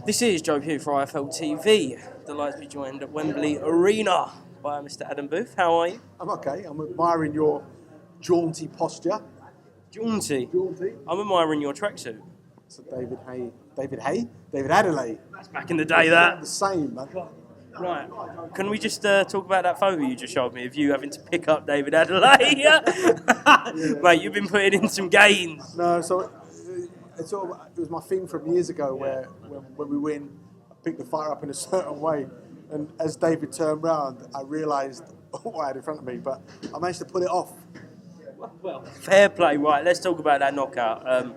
This is Joe Pugh for IFLTV. Delighted to be joined at Wembley Arena by Mr. Adam Booth. How are you? I'm okay. I'm admiring your jaunty posture. Jaunty? Jaunty. I'm admiring your tracksuit. So David Adeleye. That's back in the day, that. The same, man. Right. Can we just talk about that photo you just showed me of you having to pick up David Adeleye? Mate, you've been putting in some gains. No, so it was my thing from years ago where when we win, I pick the fighter up in a certain way. And as David turned round, I realised what I had in front of me, but I managed to pull it off. Well, fair play. Right, let's talk about that knockout.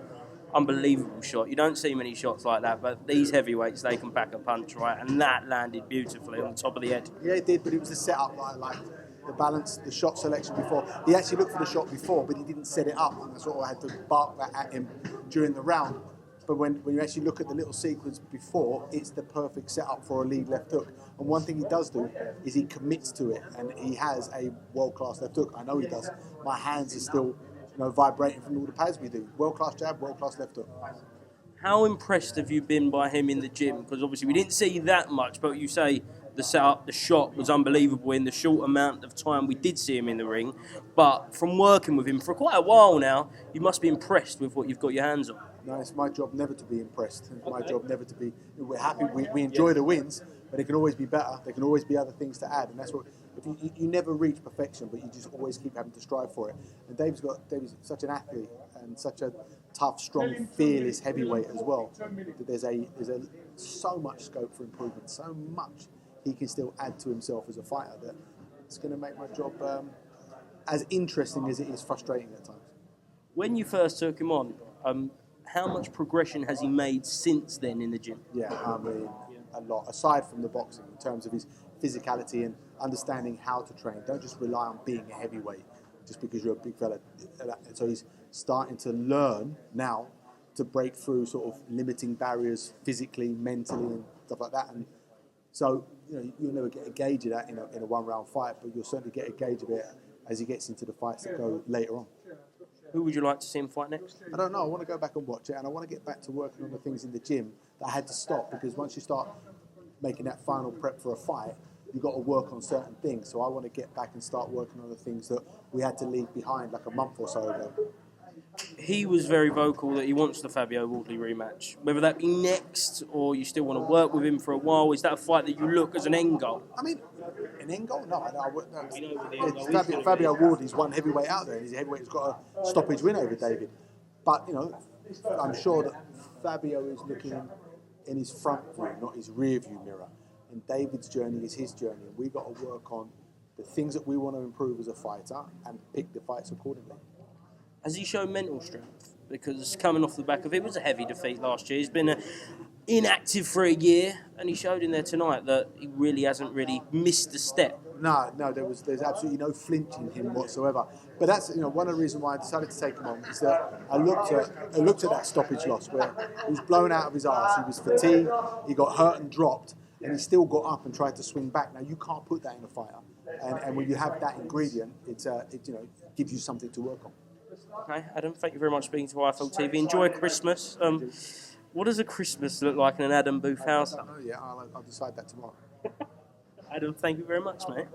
Unbelievable shot. You don't see many shots like that, but these heavyweights, they can pack a punch, right? And that landed beautifully on the top of the head. Yeah, it did, but it was the setup that I liked. The balance, the shot selection before. He actually looked for the shot before, but he didn't set it up. And that's what I had to bark that at him during the round. But when you actually look at the little sequence before, it's the perfect setup for a lead left hook. And one thing he does do is he commits to it, and he has a world-class left hook. I know he does. My hands are still, vibrating from all the pads we do. World-class jab, world-class left hook. How impressed have you been by him in the gym? Because obviously we didn't see that much, but you say the setup, the shot was unbelievable in the short amount of time we did see him in the ring. But from working with him for quite a while now, you must be impressed with what you've got your hands on. No, it's my job never to be impressed. It's my job never to be... We're happy, we enjoy the wins, but it can always be better. There can always be other things to add, and that's what... You never reach perfection, but you just always keep having to strive for it. And David's such an athlete and such a tough, strong, fearless heavyweight as well. That there's so much scope for improvement, so much he can still add to himself as a fighter that it's going to make my job as interesting as it is frustrating at times. When you first took him on, how much progression has he made since then in the gym? Yeah, I mean, a lot. Aside from the boxing, in terms of his physicality and understanding how to train. Don't just rely on being a heavyweight just because you're a big fella. So he's starting to learn now to break through sort of limiting barriers physically, mentally, and stuff like that. And so, you'll never get a gauge of that in a one-round fight, but you'll certainly get a gauge of it as he gets into the fights that go later on. Who would you like to see him fight next? I don't know. I want to go back and watch it, and I want to get back to working on the things in the gym that I had to stop, because once you start making that final prep for a fight, you've got to work on certain things. So I want to get back and start working on the things that we had to leave behind like a month or so ago. He was very vocal that he wants the Fabio Wardley rematch. Whether that be next or you still want to work with him for a while, is that a fight that you look as an end goal? I mean, an end goal? No. Fabio Wardley's one heavyweight out there, and he's a heavyweight who's got a stoppage win over David. But, I'm sure that Fabio is looking in his front view, not his rear view mirror. And David's journey is his journey, and we've got to work on the things that we want to improve as a fighter and pick the fights accordingly. Has he shown mental strength? Because coming off the back of it was a heavy defeat last year. He's been inactive for a year, and he showed in there tonight that he really hasn't missed a step. No, there's absolutely no flinch in him whatsoever. But that's one of the reasons why I decided to take him on is that I looked at that stoppage loss where he was blown out of his arse, he was fatigued, he got hurt and dropped, and he still got up and tried to swing back. Now you can't put that in a fighter, and when you have that ingredient, it gives you something to work on. Okay, Adam, thank you very much for speaking to IFLTV. Enjoy Christmas. What does a Christmas look like in an Adam Booth house? I don't know yet. I'll decide that tomorrow. Adam, thank you very much, mate.